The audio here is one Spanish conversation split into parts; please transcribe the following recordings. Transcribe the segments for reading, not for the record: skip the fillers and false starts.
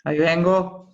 Ahí vengo.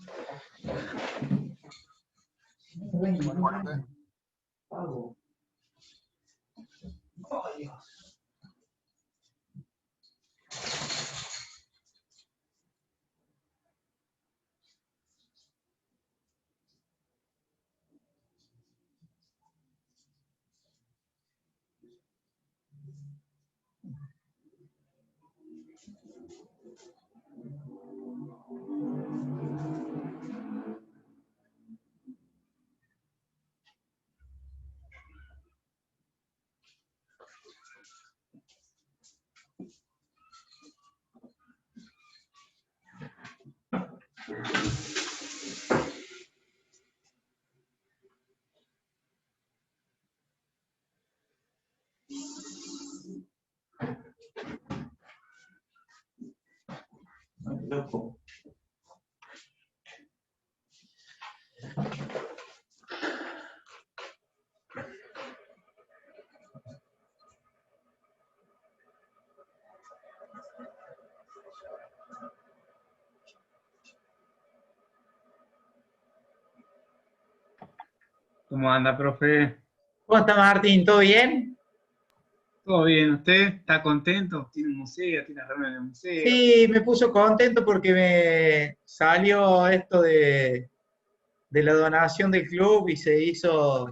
Loco. ¿Cómo anda, profe? ¿Cómo está Martín? ¿Todo bien? ¿Todo bien? ¿Usted está contento? ¿Tiene un museo? ¿Tiene reunión en el museo? Sí, me puso contento porque me salió esto de la donación del club y se hizo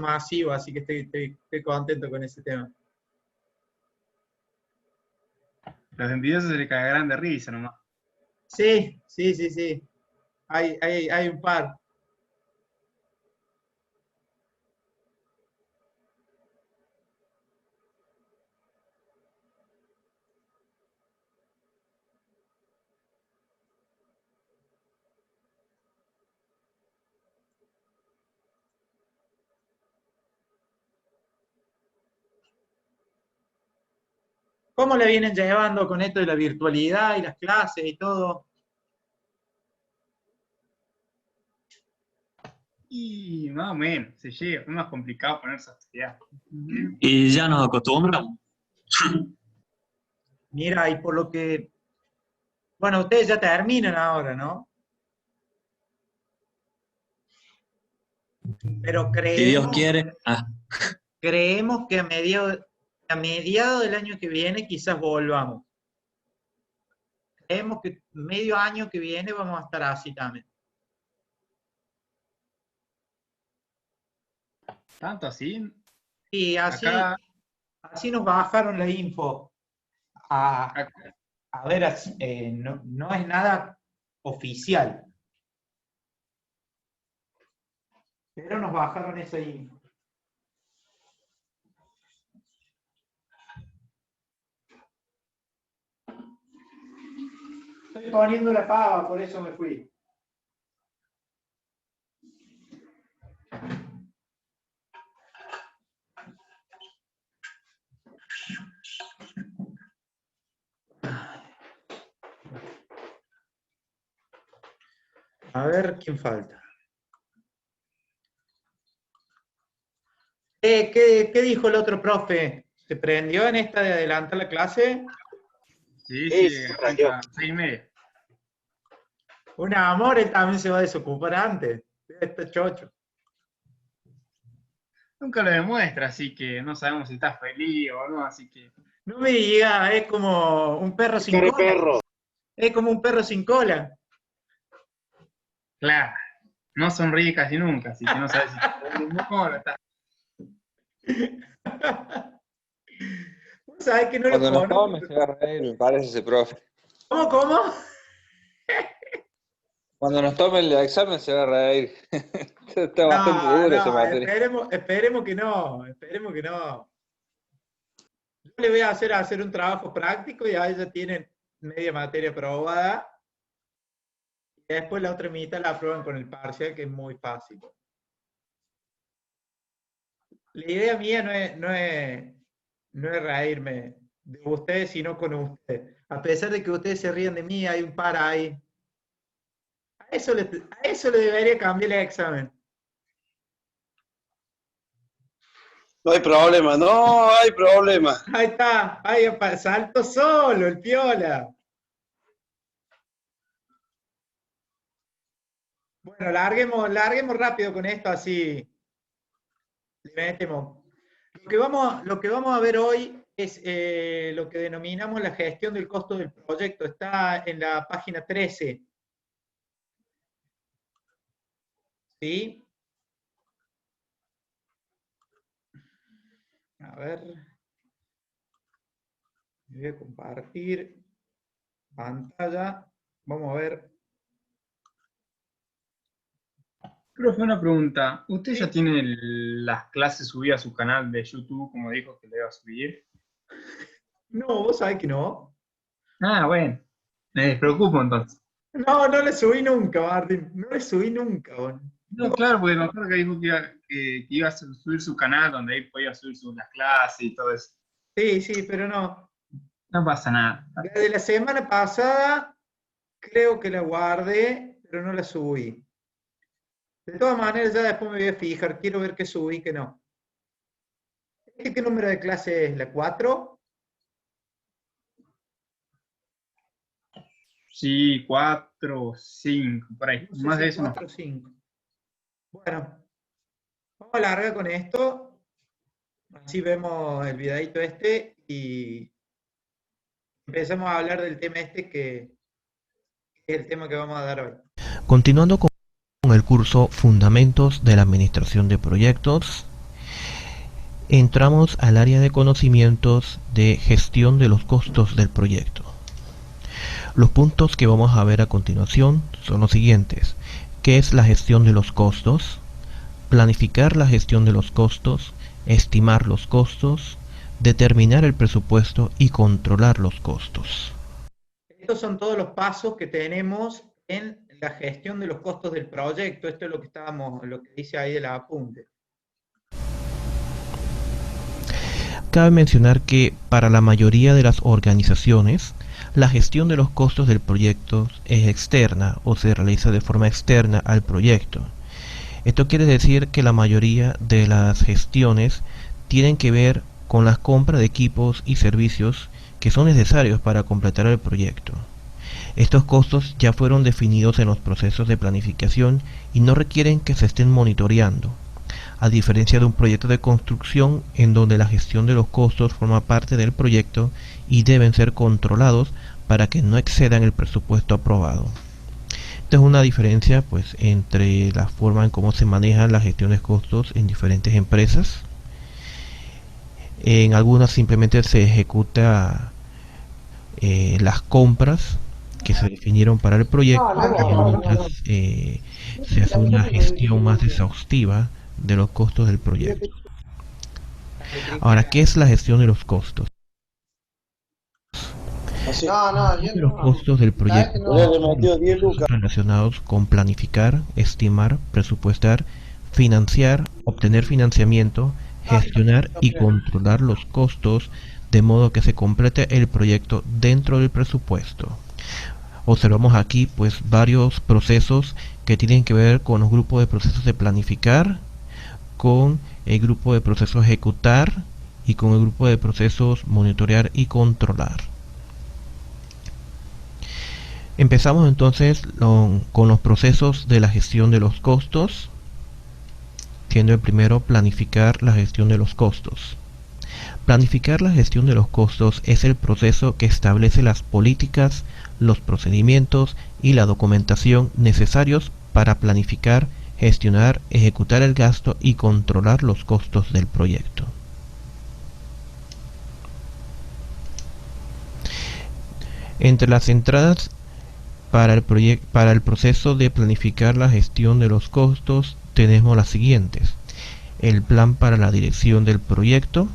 masivo, así que estoy contento con ese tema. Los envidiosos se le cagarán de risa nomás. Sí, sí, sí, sí. Hay un par. ¿Cómo le vienen llevando con esto de la virtualidad y las clases y todo? Y más o menos, se llega. Es más complicado ponerse a estudiar. Y ya nos acostumbramos. Mira, y por lo que, bueno, ustedes ya terminan ahora, ¿no? Pero Si Dios creemos, quiere. creemos que a mediados del año que viene quizás volvamos. Creemos que medio año que viene vamos a estar así también. Tanto así, Y así, acá, así nos bajaron la info. A, acá- a ver, no es nada oficial, pero nos bajaron esa info. Estoy poniendo la pava, por eso me fui. A ver quién falta. ¿Qué dijo el otro profe? ¿Se prendió en esta de adelantar la clase? sí, Sí, sí, se prendió. arranca 6:30. Un amor, él también se va a desocupar antes. Este chocho. Nunca lo demuestra, así que no sabemos si está feliz o no, así que, No me diga, es como un perro sin Care cola. perro. Es como un perro sin cola. claro, no sonríe casi nunca, así que no sabes si está de humor o está. Vos sabés que no lo Cuando nos conozco. tome se va a reír, me parece ese profe. ¿Cómo, cómo? Cuando nos tome el examen se va a reír. Está bastante No, dura esa no, materia. esperemos que no, esperemos que no. Yo le voy a hacer un trabajo práctico y ahí ya tienen media materia aprobada. Y después la otra mitad la aprueban con el parcial, que es muy fácil. La idea mía no es reírme de ustedes, sino con ustedes. A pesar de que ustedes se ríen de mí, hay un par ahí. A eso le debería cambiar el examen. No hay problema, no hay problema. Ahí está, ahí salto solo, el piola. Bueno, larguemos rápido con esto, así le metemos. Lo que vamos a ver hoy es lo que denominamos la gestión del costo del proyecto. Está en la página 13. ¿Sí? A ver. Voy a compartir pantalla. Vamos a ver. Profe, una pregunta. ¿Usted Sí. ya tiene las clases subidas a su canal de YouTube, como dijo que le iba a subir? No, vos sabés que no. Ah, bueno. Me despreocupo entonces. No, no le subí nunca, Martín. No le subí nunca. Bueno. No, claro, porque me acuerdo que dijo que iba a subir su canal donde ahí podía subir las clases y todo eso. Sí, pero no. No pasa nada. La de la semana pasada creo que la guardé, pero no la subí. De todas maneras, ya después me voy a fijar. Quiero ver qué subí y qué no. ¿Qué número de clase es? ¿La 4? Sí, 4, 5, por ahí. No sé Más si de eso no. 4 o 5. Bueno, vamos a largar con esto. Así vemos el videito este y empezamos a hablar del tema este que es el tema que vamos a dar hoy. Continuando con el curso Fundamentos de la Administración de Proyectos, entramos al área de conocimientos de gestión de los costos del proyecto. Los puntos que vamos a ver a continuación son los siguientes: ¿qué es la gestión de los costos? Planificar la gestión de los costos, estimar los costos, determinar el presupuesto y controlar los costos. Estos son todos los pasos que tenemos en la gestión de los costos del proyecto. Esto es lo que dice ahí de la apunte. Cabe mencionar que para la mayoría de las organizaciones, la gestión de los costos del proyecto es externa o se realiza de forma externa al proyecto. Esto quiere decir que la mayoría de las gestiones tienen que ver con la compra de equipos y servicios que son necesarios para completar el proyecto. Estos costos ya fueron definidos en los procesos de planificación y no requieren que se estén monitoreando, a diferencia de un proyecto de construcción en donde la gestión de los costos forma parte del proyecto y deben ser controlados para que no excedan el presupuesto aprobado. Esta es una diferencia pues entre la forma en cómo se maneja la gestión de costos en diferentes empresas. En algunas simplemente se ejecuta las compras que se definieron para el proyecto, y en otras se hace una gestión más exhaustiva de los costos del proyecto. Ahora, ¿qué es la gestión de los costos? Los costos del proyecto son relacionados con planificar, estimar, presupuestar, financiar, obtener financiamiento, gestionar y controlar los costos de modo que se complete el proyecto dentro del presupuesto. Observamos aquí pues varios procesos que tienen que ver con los grupos de procesos de planificar, con el grupo de procesos ejecutar y con el grupo de procesos monitorear y controlar. Empezamos entonces con los procesos de la gestión de los costos, siendo el primero planificar la gestión de los costos. Planificar la gestión de los costos es el proceso que establece las políticas, los procedimientos y la documentación necesarios para planificar, gestionar, ejecutar el gasto y controlar los costos del proyecto. Entre las entradas para el proceso de planificar la gestión de los costos tenemos las siguientes: el plan para la dirección del proyecto,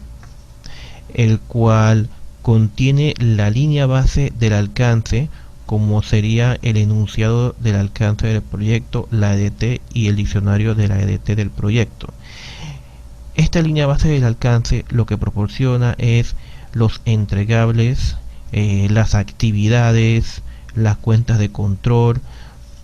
el cual contiene la línea base del alcance, como sería el enunciado del alcance del proyecto, la EDT y el diccionario de la EDT del proyecto. Esta línea base del alcance lo que proporciona es los entregables, las actividades, las cuentas de control,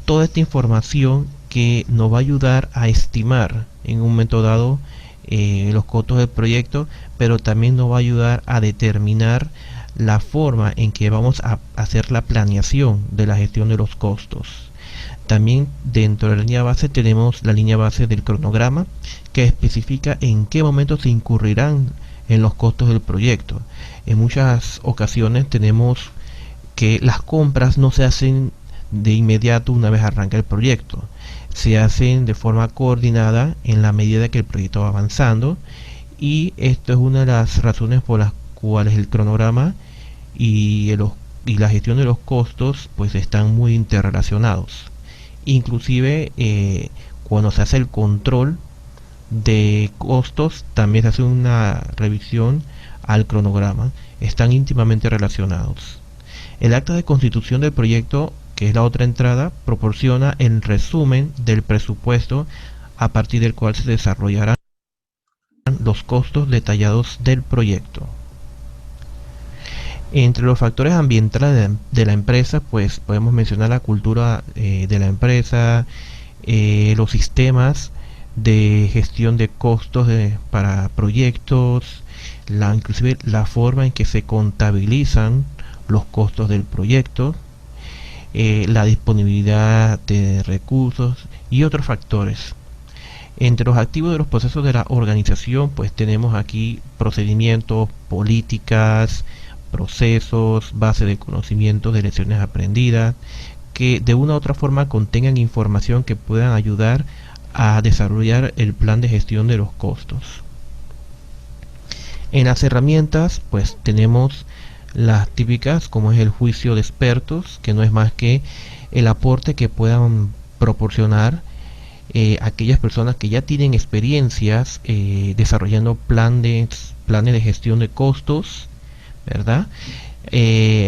toda esta información que nos va a ayudar a estimar en un momento dado los costos del proyecto, pero también nos va a ayudar a determinar la forma en que vamos a hacer la planeación de la gestión de los costos. También dentro de la línea base tenemos la línea base del cronograma, que especifica en qué momento se incurrirán en los costos del proyecto. En muchas ocasiones tenemos que las compras no se hacen de inmediato una vez arranca el proyecto, se hacen de forma coordinada en la medida que el proyecto va avanzando, y esto es una de las razones por las cuales el cronograma y la gestión de los costos pues están muy interrelacionados. Inclusive cuando se hace el control de costos también se hace una revisión al cronograma, están íntimamente relacionados. El acta de constitución del proyecto, que es la otra entrada, proporciona el resumen del presupuesto a partir del cual se desarrollarán los costos detallados del proyecto. Entre los factores ambientales de la empresa, pues podemos mencionar la cultura de la empresa, los sistemas de gestión de costos para proyectos, inclusive la forma en que se contabilizan los costos del proyecto, la disponibilidad de recursos y otros factores. Entre los activos de los procesos de la organización, pues tenemos aquí procedimientos, políticas, procesos, base de conocimientos de lecciones aprendidas, que de una u otra forma contengan información que puedan ayudar a desarrollar el plan de gestión de los costos. En las herramientas, pues tenemos las típicas, como es el juicio de expertos, que no es más que el aporte que puedan proporcionar aquellas personas que ya tienen experiencias desarrollando planes de gestión de costos, ¿verdad?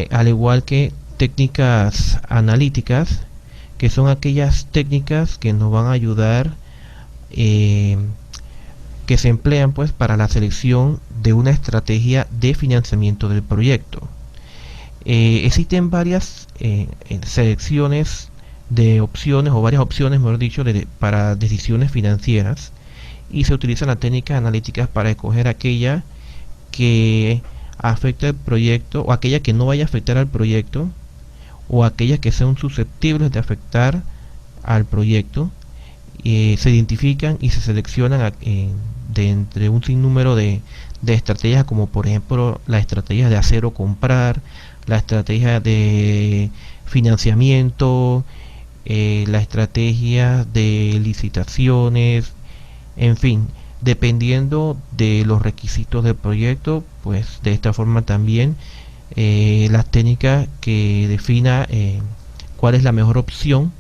Al igual que técnicas analíticas, que son aquellas técnicas que nos van a ayudar, que se emplean pues para la selección de una estrategia de financiamiento del proyecto. Existen varias selecciones de opciones, o varias opciones mejor dicho, para decisiones financieras, y se utilizan las técnicas analíticas para escoger aquella que afecta el proyecto, o aquella que no vaya a afectar al proyecto, o aquellas que sean susceptibles de afectar al proyecto. Se identifican y se seleccionan de entre un sinnúmero de estrategias, como por ejemplo la estrategia de hacer o comprar, la estrategia de financiamiento, la estrategia de licitaciones, en fin, dependiendo de los requisitos del proyecto, pues de esta forma también las técnicas que defina cuál es la mejor opción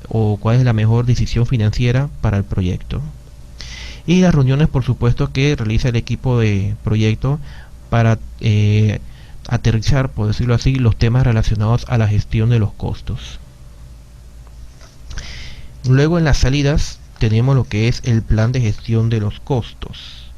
o cuál es la mejor decisión financiera para el proyecto. Y las reuniones, por supuesto, que realiza el equipo de proyecto para aterrizar, por decirlo así, los temas relacionados a la gestión de los costos. Luego, en las salidas tenemos lo que es el plan de gestión de los costos.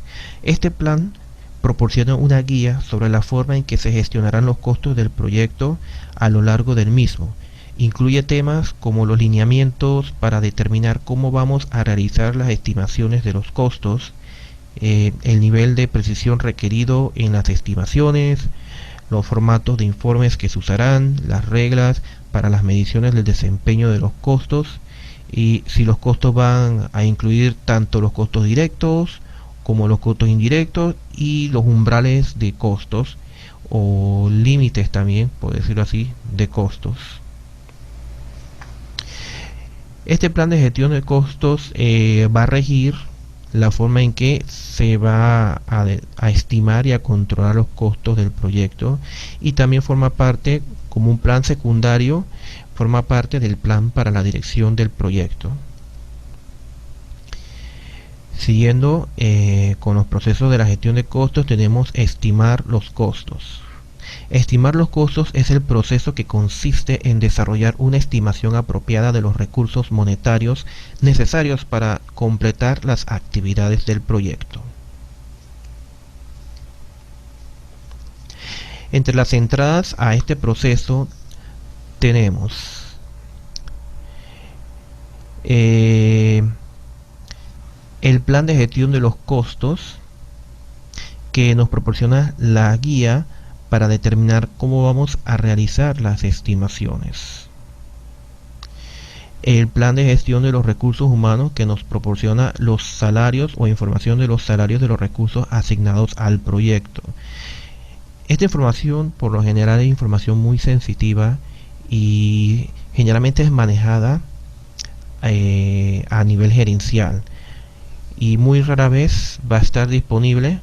Este plan proporciona una guía sobre la forma en que se gestionarán los costos del proyecto a lo largo del mismo. Incluye temas como los lineamientos para determinar cómo vamos a realizar las estimaciones de los costos, el nivel de precisión requerido en las estimaciones, los formatos de informes que se usarán, las reglas para las mediciones del desempeño de los costos, y si los costos van a incluir tanto los costos directos como los costos indirectos, y los umbrales de costos o límites también, por decirlo así, de costos. Este plan de gestión de costos va a regir la forma en que se va a estimar y a controlar los costos del proyecto, y también forma parte, como un plan secundario, forma parte del plan para la dirección del proyecto. Siguiendo con los procesos de la gestión de costos, tenemos estimar los costos. Estimar los costos es el proceso que consiste en desarrollar una estimación apropiada de los recursos monetarios necesarios para completar las actividades del proyecto. Entre las entradas a este proceso tenemos el plan de gestión de los costos, que nos proporciona la guía para determinar cómo vamos a realizar las estimaciones. el plan de gestión de los recursos humanos que nos proporciona los salarios o información de los salarios de los recursos asignados al proyecto. Esta información por lo general es información muy sensitiva y generalmente es manejada a nivel gerencial y muy rara vez va a estar disponible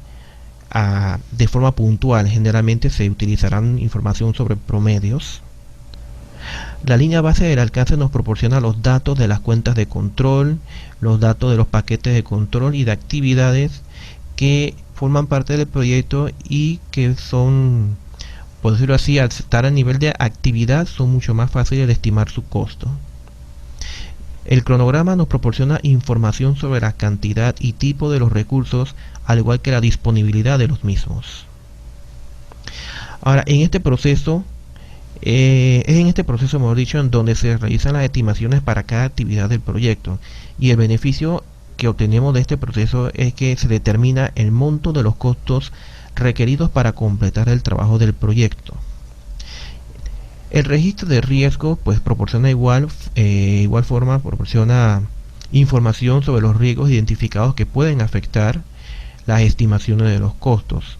de forma puntual. Generalmente se utilizarán información sobre promedios. La línea base del alcance nos proporciona los datos de las cuentas de control, los datos de los paquetes de control y de actividades que forman parte del proyecto y que son, por decirlo así, al estar a nivel de actividad, son mucho más fáciles de estimar su costo. El cronograma nos proporciona información sobre la cantidad y tipo de los recursos, al igual que la disponibilidad de los mismos. Ahora, en este proceso, mejor dicho, en donde se realizan las estimaciones para cada actividad del proyecto, y el beneficio que obtenemos de este proceso es que se determina el monto de los costos requeridos para completar el trabajo del proyecto. El registro de riesgo pues proporciona igual forma proporciona información sobre los riesgos identificados que pueden afectar las estimaciones de los costos,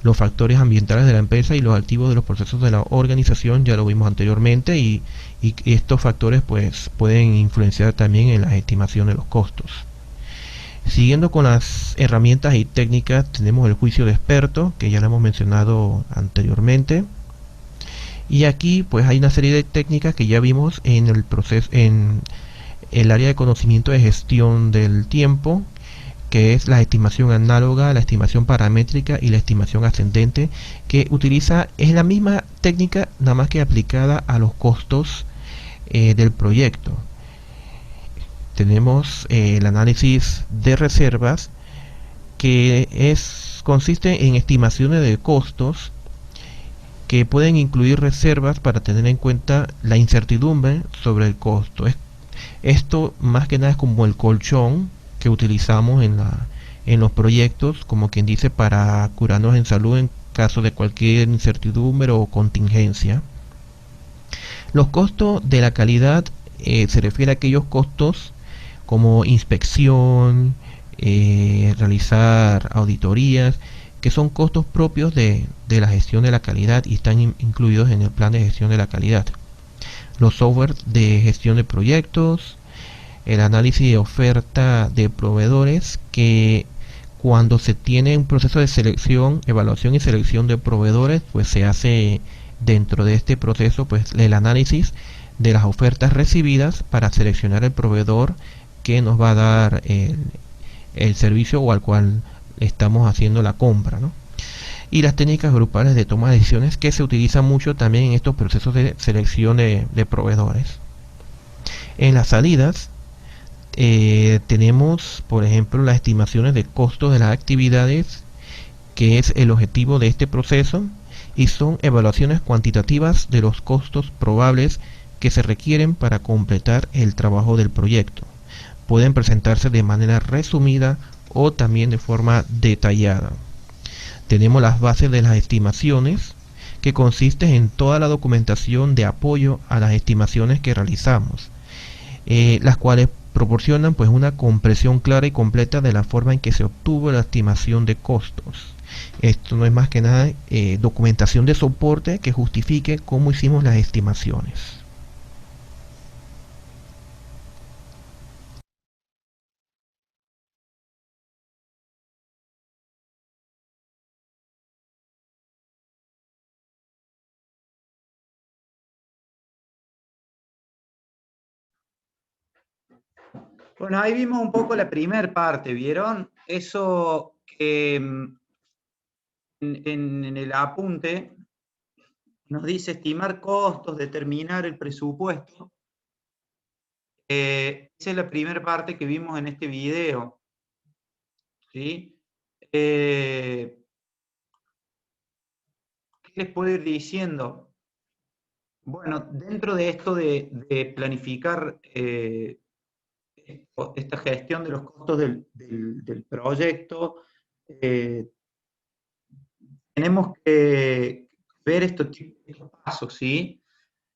los factores ambientales de la empresa y los activos de los procesos de la organización. Ya lo vimos anteriormente, y estos factores pues pueden influenciar también en las estimaciones de los costos. Siguiendo con las herramientas y técnicas, tenemos el juicio de experto, que ya lo hemos mencionado anteriormente. Y aquí pues hay una serie de técnicas que ya vimos en el proceso, en el área de conocimiento de gestión del tiempo, que es la estimación análoga, la estimación paramétrica y la estimación ascendente, que es la misma técnica, nada más que aplicada a los costos del proyecto. Tenemos el análisis de reservas, que consiste en estimaciones de costos que pueden incluir reservas para tener en cuenta la incertidumbre sobre el costo. Esto más que nada es como el colchón que utilizamos en los proyectos, como quien dice, para curarnos en salud en caso de cualquier incertidumbre o contingencia. Los costos de la calidad se refiere a aquellos costos como inspección, realizar auditorías, que son costos propios de la gestión de la calidad y están incluidos en el plan de gestión de la calidad. Los software de gestión de proyectos, el análisis de oferta de proveedores, que cuando se tiene un proceso de selección, evaluación y selección de proveedores, pues se hace dentro de este proceso pues el análisis de las ofertas recibidas para seleccionar el proveedor que nos va a dar el servicio o al cual estamos haciendo la compra, ¿no? Y las técnicas grupales de toma de decisiones, que se utilizan mucho también en estos procesos de selección de proveedores. En las salidas tenemos, por ejemplo, las estimaciones de costos de las actividades, que es el objetivo de este proceso, y son evaluaciones cuantitativas de los costos probables que se requieren para completar el trabajo del proyecto. Pueden presentarse de manera resumida o también de forma detallada. Tenemos las bases de las estimaciones, que consiste en toda la documentación de apoyo a las estimaciones que realizamos, las cuales proporcionan pues una comprensión clara y completa de la forma en que se obtuvo la estimación de costos. Esto no es más que nada documentación de soporte que justifique cómo hicimos las estimaciones. Bueno, ahí vimos un poco la primera parte, ¿vieron? Eso que en el apunte nos dice estimar costos, determinar el presupuesto. Esa es la primera parte que vimos en este video, ¿sí? ¿Qué les puedo ir diciendo? Bueno, dentro de esto de planificar esta gestión de los costos del proyecto, tenemos que ver estos pasos, ¿sí?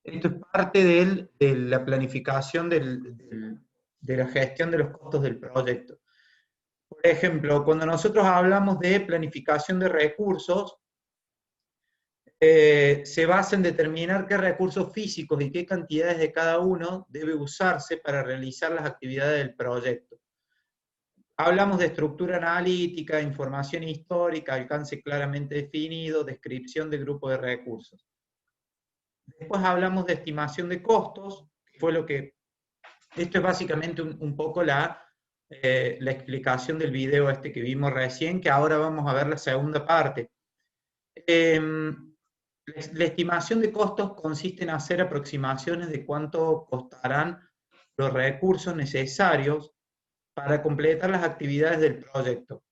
Esto es parte de la planificación de la gestión de los costos del proyecto. Por ejemplo, cuando nosotros hablamos de planificación de recursos, se basa en determinar qué recursos físicos y qué cantidades de cada uno debe usarse para realizar las actividades del proyecto. Hablamos de estructura analítica, información histórica, alcance claramente definido, descripción de grupo de recursos. Después hablamos de estimación de costos, que fue esto es básicamente un poco la explicación del video este que vimos recién, que ahora vamos a ver la segunda parte. La estimación de costos consiste en hacer aproximaciones de cuánto costarán los recursos necesarios para completar las actividades del proyecto,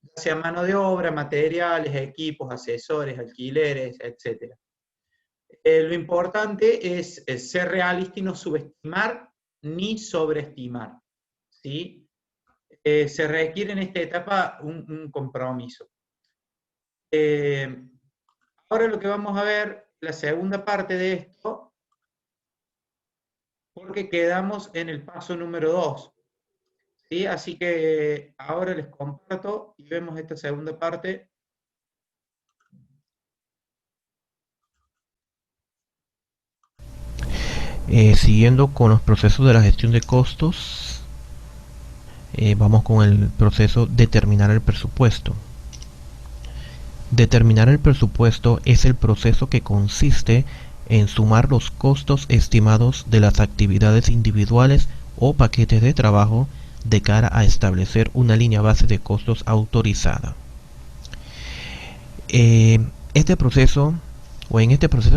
ya sea mano de obra, materiales, equipos, asesores, alquileres, etc. Lo importante es ser realista y no subestimar ni sobreestimar, ¿sí? Se requiere en esta etapa un compromiso. Ahora lo que vamos a ver, la segunda parte de esto, porque quedamos en el paso número 2. ¿Sí? Así que ahora les comparto y vemos esta segunda parte. Siguiendo con los procesos de la gestión de costos, vamos con el proceso determinar el presupuesto. Determinar el presupuesto es el proceso que consiste en sumar los costos estimados de las actividades individuales o paquetes de trabajo de cara a establecer una línea base de costos autorizada. En este proceso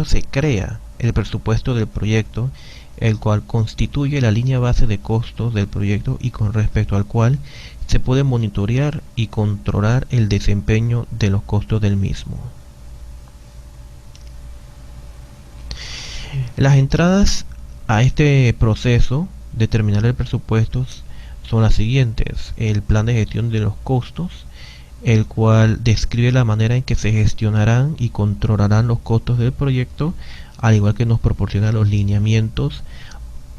se crea el presupuesto del proyecto, el cual constituye la línea base de costos del proyecto y con respecto al cual se puede monitorear y controlar el desempeño de los costos del mismo. Las entradas a este proceso, determinar el presupuesto, son las siguientes: el plan de gestión de los costos, el cual describe la manera en que se gestionarán y controlarán los costos del proyecto, al igual que nos proporciona los lineamientos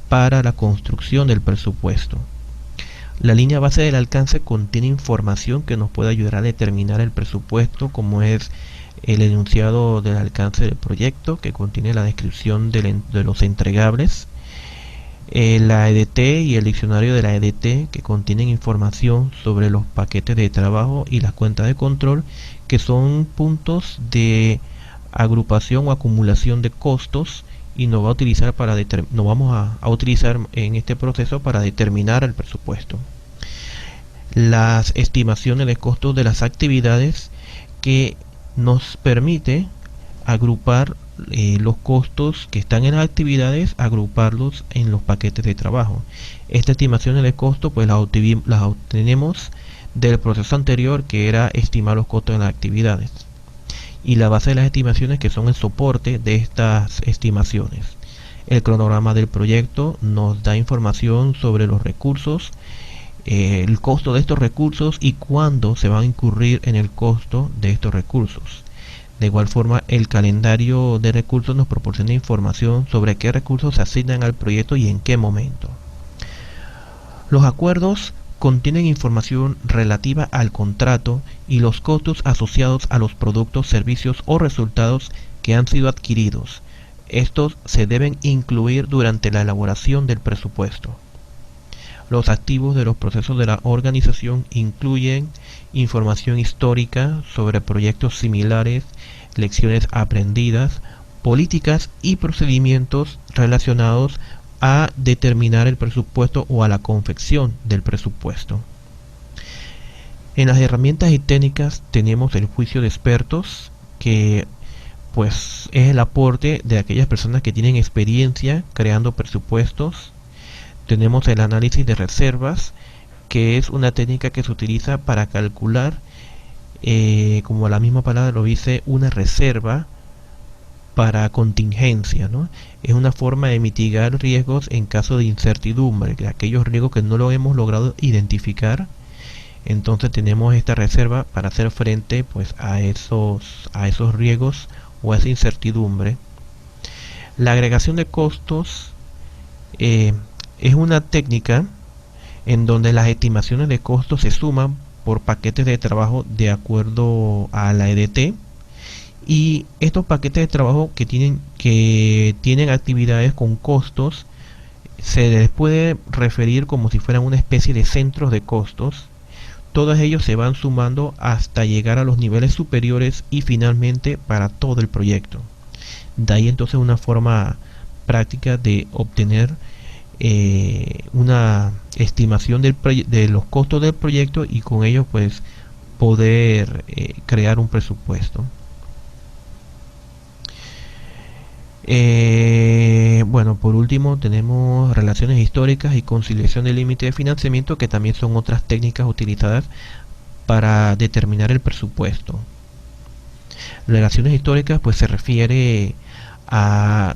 para la construcción del presupuesto. La línea base del alcance contiene información que nos puede ayudar a determinar el presupuesto, como es el enunciado del alcance del proyecto, que contiene la descripción de los entregables, la EDT y el diccionario de la EDT, que contienen información sobre los paquetes de trabajo, y las cuentas de control, que son puntos de agrupación o acumulación de costos, y nos vamos a utilizar en este proceso para determinar el presupuesto. Las estimaciones de costos de las actividades, que nos permite agrupar los costos que están en las actividades, agruparlos en los paquetes de trabajo. Esta estimación de costo pues las obtenemos del proceso anterior, que era estimar los costos de las actividades, y la base de las estimaciones, que son el soporte de estas estimaciones. El cronograma del proyecto nos da información sobre los recursos, el costo de estos recursos y cuándo se van a incurrir en el costo de estos recursos. De igual forma, el calendario de recursos nos proporciona información sobre qué recursos se asignan al proyecto y en qué momento. Los acuerdos contienen información relativa al contrato y los costos asociados a los productos, servicios o resultados que han sido adquiridos. Estos se deben incluir durante la elaboración del presupuesto. Los activos de los procesos de la organización incluyen información histórica sobre proyectos similares, lecciones aprendidas, políticas y procedimientos relacionados a determinar el presupuesto o a la confección del presupuesto. En las herramientas y técnicas tenemos el juicio de expertos, que pues es el aporte de aquellas personas que tienen experiencia creando presupuestos. Tenemos el análisis de reservas, que es una técnica que se utiliza para calcular, como la misma palabra lo dice, una reserva para contingencia, ¿no? Es una forma de mitigar riesgos en caso de incertidumbre, de aquellos riesgos que no lo hemos logrado identificar. Entonces tenemos esta reserva para hacer frente pues a esos riesgos o a esa incertidumbre. La agregación de costos es una técnica en donde las estimaciones de costos se suman por paquetes de trabajo de acuerdo a la EDT, y estos paquetes de trabajo que tienen actividades con costos se les puede referir como si fueran una especie de centros de costos. Todos ellos se van sumando hasta llegar a los niveles superiores y finalmente para todo el proyecto. De ahí entonces una forma práctica de obtener una estimación de los costos del proyecto y con ello pues poder crear un presupuesto. Bueno, por último tenemos relaciones históricas y conciliación del límite de financiamiento, que también son otras técnicas utilizadas para determinar el presupuesto. Relaciones históricas pues se refiere a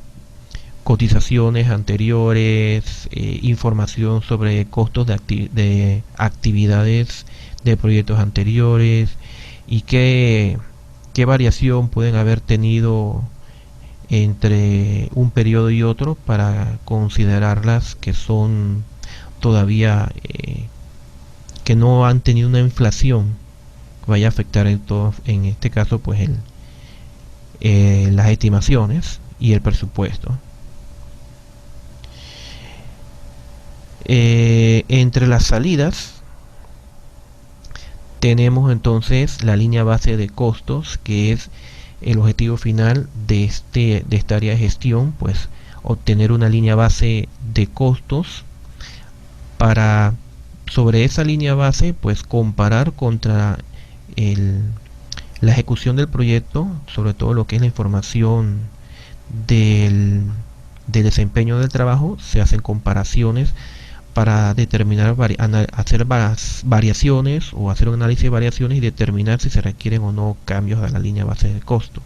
cotizaciones anteriores, información sobre costos de actividades de proyectos anteriores y qué variación pueden haber tenido entre un periodo y otro para considerarlas que son todavía que no han tenido una inflación que vaya a afectar en este caso pues las estimaciones y el presupuesto. Entre las salidas tenemos entonces la línea base de costos, que es el objetivo final de esta área de gestión, pues obtener una línea base de costos para sobre esa línea base pues comparar contra la ejecución del proyecto, sobre todo lo que es la información del desempeño del trabajo. Se hacen comparaciones para determinar, hacer variaciones o hacer un análisis de variaciones y determinar si se requieren o no cambios a la línea base de costo.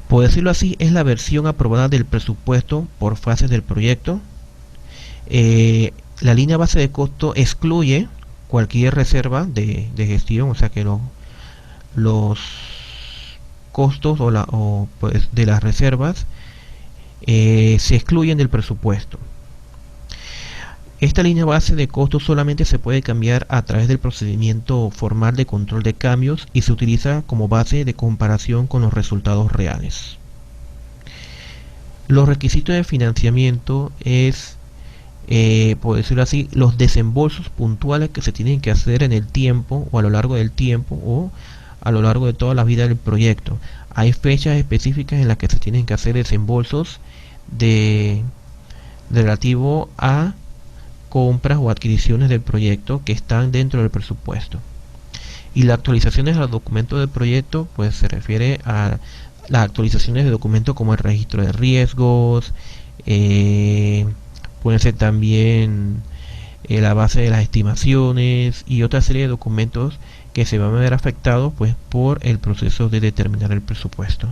Por decirlo así, es la versión aprobada del presupuesto por fases del proyecto. La línea base de costo excluye cualquier reserva de gestión, o sea que los costos pues, de las reservas se excluyen del presupuesto. Esta línea base de costos solamente se puede cambiar a través del procedimiento formal de control de cambios y se utiliza como base de comparación con los resultados reales. Los requisitos de financiamiento es, por decirlo así, los desembolsos puntuales que se tienen que hacer en el tiempo o a lo largo del tiempo o a lo largo de toda la vida del proyecto. Hay fechas específicas en las que se tienen que hacer desembolsos relativo a compras o adquisiciones del proyecto que están dentro del presupuesto. Y las actualizaciones al documento del proyecto pues se refiere a las actualizaciones de documentos como el registro de riesgos, pueden ser también la base de las estimaciones y otra serie de documentos que se van a ver afectados pues por el proceso de determinar el presupuesto.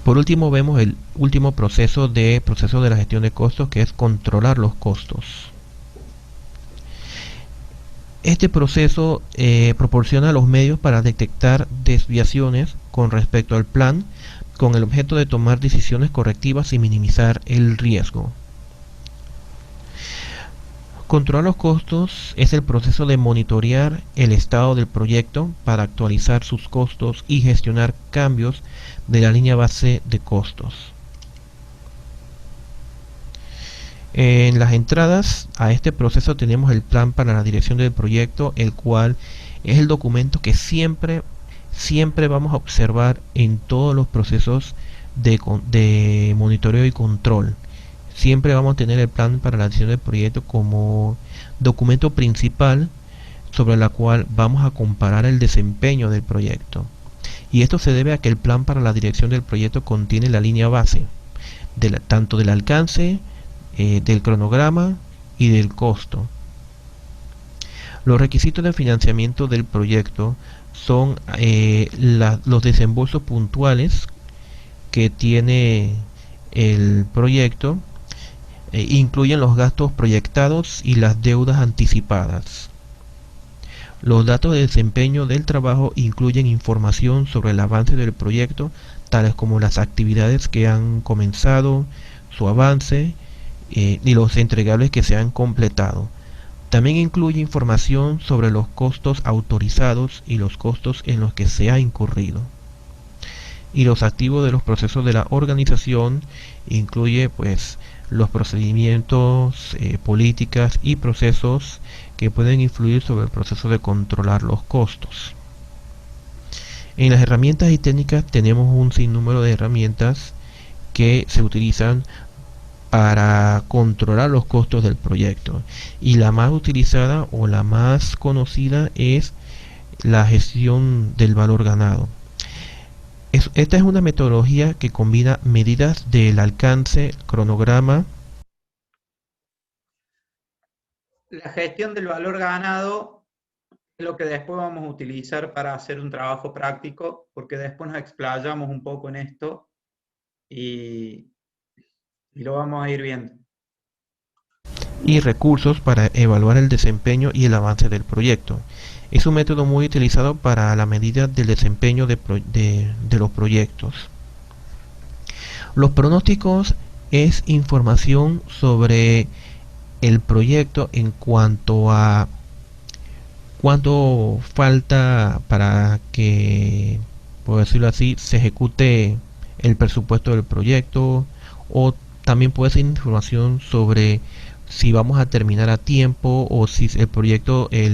Por último vemos el último proceso de la gestión de costos, que es controlar los costos. Este proceso proporciona los medios para detectar desviaciones con respecto al plan, con el objeto de tomar decisiones correctivas y minimizar el riesgo. Controlar los costos es el proceso de monitorear el estado del proyecto para actualizar sus costos y gestionar cambios de la línea base de costos. En las entradas a este proceso tenemos el plan para la dirección del proyecto, el cual es el documento que siempre vamos a observar en todos los procesos de monitoreo y control. Siempre vamos a tener el plan para la dirección del proyecto como documento principal sobre la cual vamos a comparar el desempeño del proyecto. Y esto se debe a que el plan para la dirección del proyecto contiene la línea base, tanto del alcance, del cronograma y del costo. Los requisitos de financiamiento del proyecto son los desembolsos puntuales que tiene el proyecto, incluyen los gastos proyectados y las deudas anticipadas. Los datos de desempeño del trabajo incluyen información sobre el avance del proyecto, tales como las actividades que han comenzado, su avance y los entregables que se han completado. También incluye información sobre los costos autorizados y los costos en los que se ha incurrido. Y los activos de los procesos de la organización incluye pues los procedimientos, políticas y procesos que pueden influir sobre el proceso de controlar los costos. En las herramientas y técnicas tenemos un sinnúmero de herramientas que se utilizan para controlar los costos del proyecto, y la más utilizada o la más conocida es la gestión del valor ganado. Esta es una metodología que combina medidas del alcance, cronograma. La gestión del valor ganado es lo que después vamos a utilizar para hacer un trabajo práctico, porque después nos explayamos un poco en esto y lo vamos a ir viendo. Y recursos para evaluar el desempeño y el avance del proyecto. Es un método muy utilizado para la medida del desempeño de los proyectos. Los pronósticos es información sobre el proyecto en cuanto a cuánto falta para que, por decirlo así, se ejecute el presupuesto del proyecto, o también puede ser información sobre si vamos a terminar a tiempo o si el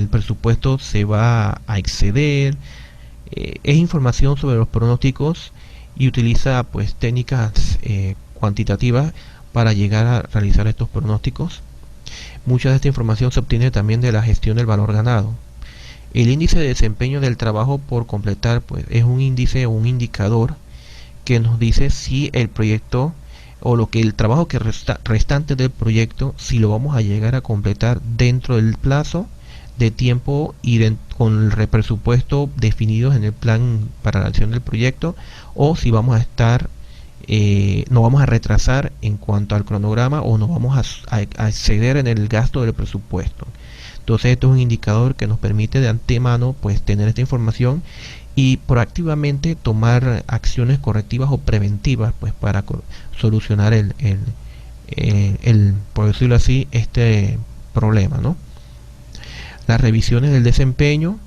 presupuesto se va a exceder. Es información sobre los pronósticos y utiliza pues técnicas cuantitativas para llegar a realizar estos pronósticos. Mucha de esta información se obtiene también de la gestión del valor ganado. El índice de desempeño del trabajo por completar pues es un índice o un indicador que nos dice si el proyecto o el trabajo que restante del proyecto, si lo vamos a llegar a completar dentro del plazo de tiempo y con el presupuesto definidos en el plan para la acción del proyecto, o si vamos a estar nos vamos a retrasar en cuanto al cronograma o nos vamos a exceder en el gasto del presupuesto. Entonces esto es un indicador que nos permite de antemano pues tener esta información y proactivamente tomar acciones correctivas o preventivas pues para solucionar por decirlo así, este problema, ¿no? Las revisiones del desempeño,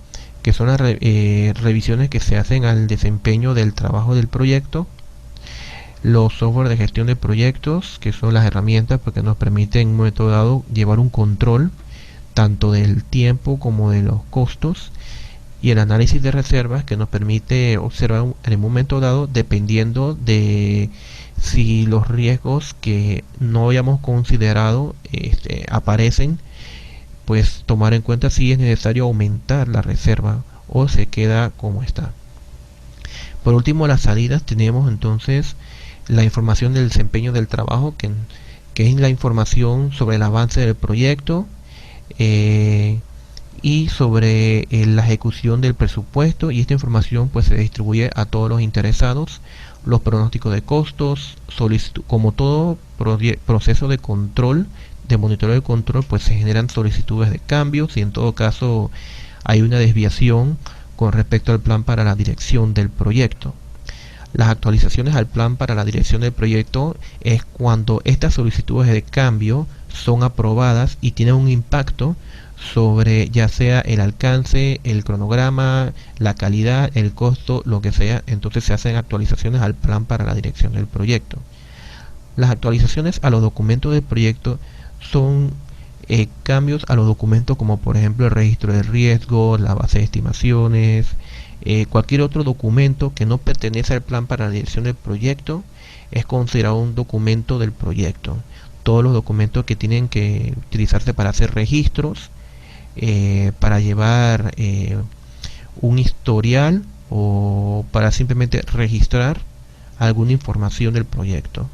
que son las revisiones que se hacen al desempeño del trabajo del proyecto. Los software de gestión de proyectos, que son las herramientas porque nos permiten en un momento dado llevar un control tanto del tiempo como de los costos, y el análisis de reservas, que nos permite observar en un momento dado, dependiendo de si los riesgos que no habíamos considerado aparecen, pues tomar en cuenta si es necesario aumentar la reserva o se queda como está. Por último, las salidas, tenemos entonces la información del desempeño del trabajo, que es la información sobre el avance del proyecto y sobre la ejecución del presupuesto, y esta información pues se distribuye a todos los interesados. Los pronósticos de costos, como todo proceso de control, de monitoreo de control, pues se generan solicitudes de cambios y en todo caso hay una desviación con respecto al plan para la dirección del proyecto. Las actualizaciones al plan para la dirección del proyecto es cuando estas solicitudes de cambio son aprobadas y tienen un impacto sobre ya sea el alcance, el cronograma, la calidad, el costo, lo que sea. Entonces se hacen actualizaciones al plan para la dirección del proyecto. Las actualizaciones a los documentos del proyecto son cambios a los documentos, como por ejemplo el registro de riesgos, la base de estimaciones, cualquier otro documento que no pertenece al plan para la dirección del proyecto es considerado un documento del proyecto. Todos los documentos que tienen que utilizarse para hacer registros, para llevar un historial o para simplemente registrar alguna información del proyecto.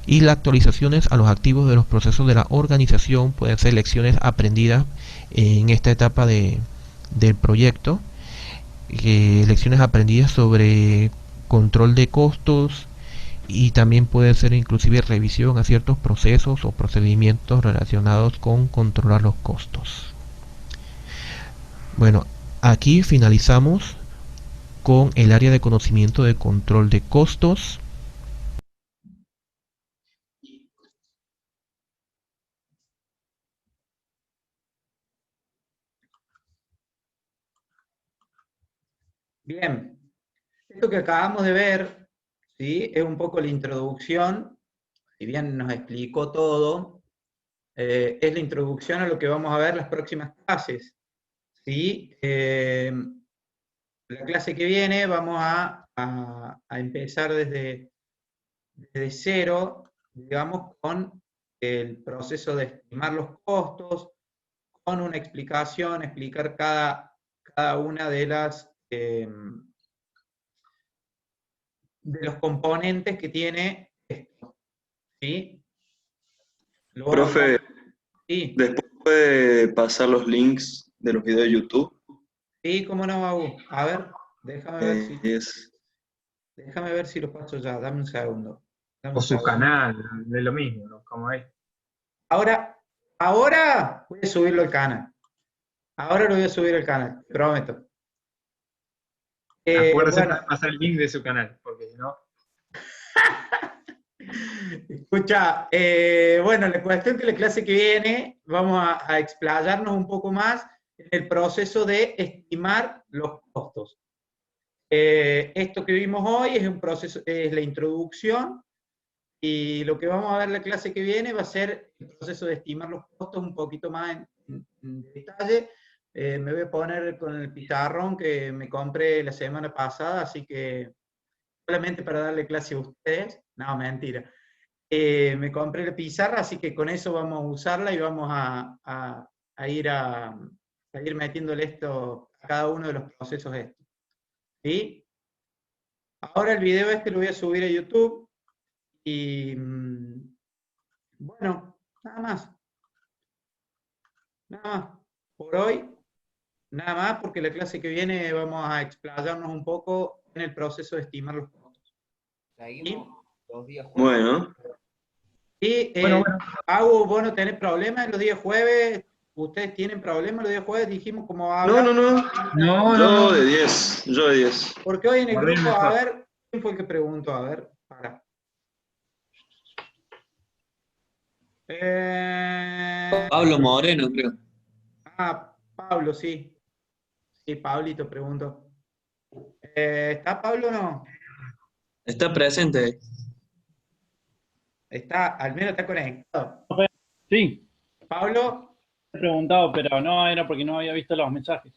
Y las actualizaciones a los activos de los procesos de la organización pueden ser lecciones aprendidas en esta etapa del proyecto, lecciones aprendidas sobre control de costos, y también puede ser inclusive revisión a ciertos procesos o procedimientos relacionados con controlar los costos. Bueno, aquí finalizamos con el área de conocimiento de control de costos. Bien, esto que acabamos de ver, ¿sí? Es un poco la introducción, si bien nos explicó todo, es la introducción a lo que vamos a ver las próximas clases, ¿sí? La clase que viene vamos a empezar desde cero, digamos, con el proceso de estimar los costos, con una explicación, explicar cada una de los componentes que tiene esto, ¿sí? Luego, Profe, sí, después puede pasar los links de los videos de YouTube. sí, cómo no, Babu. A ver, Es, déjame ver si lo paso ya, dame un segundo. Dame O un su segundo. canal, de lo mismo, ¿no? Como es. Ahora voy a subirlo al canal. Ahora lo voy a subir al canal, te prometo. Acuérdese Bueno, de pasar el link de su canal, porque si no. escucha, bueno, la cuestión que la clase que viene vamos a explayarnos un poco más en el proceso de estimar los costos. Esto que vimos hoy es un proceso, es la introducción, y lo que vamos a ver la clase que viene va a ser el proceso de estimar los costos un poquito más en detalle. Me voy a poner con el pizarrón que me compré la semana pasada, así que solamente para darle clase a ustedes, no, mentira. Me compré la pizarra, así que con eso vamos a usarla y vamos a ir metiéndole esto a cada uno de los procesos estos. ¿Sí? Ahora el video este lo voy a subir a YouTube y bueno, nada más. Nada más. Por hoy, nada más, porque la clase que viene vamos a explayarnos un poco en el proceso de estimar los costos. Seguimos los días jueves. bueno, Y, Bueno. Pau, vos no tenés problemas los días jueves. ¿Ustedes tienen problemas los días jueves? Dijimos cómo no, hablar. No. yo de 10, yo de 10. Porque hoy en el Guardé grupo, mejor. a ver, ¿quién fue el que preguntó? A ver, para. Pablo Moreno, creo. Pablo, sí. Sí, Pablito preguntó. ¿Está Pablo o no? Está presente. Está, al menos está conectado. Sí, Pablo, he preguntado, pero no era porque no había visto los mensajes.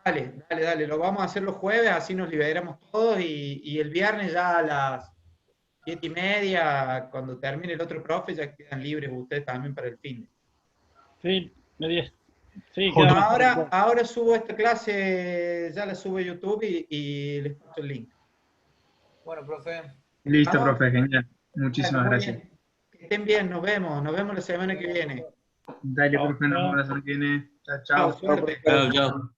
dale, lo vamos a hacer los jueves, así nos liberamos todos y el viernes ya a las 7:30, cuando termine el otro profe, ya quedan libres ustedes también para el fin. Sí, de 10. Sí, Bueno, queda mejor. ahora subo esta clase, ya la subo a YouTube y les paso el link. Bueno, profe. Listo, ¿Estamos? profe, genial. Muchísimas Bueno, muy gracias. bien. Que estén bien, nos vemos la semana que viene. Dale, profe, nos vemos la semana que viene. Chao, Chao, chao. suerte. Chao, chao.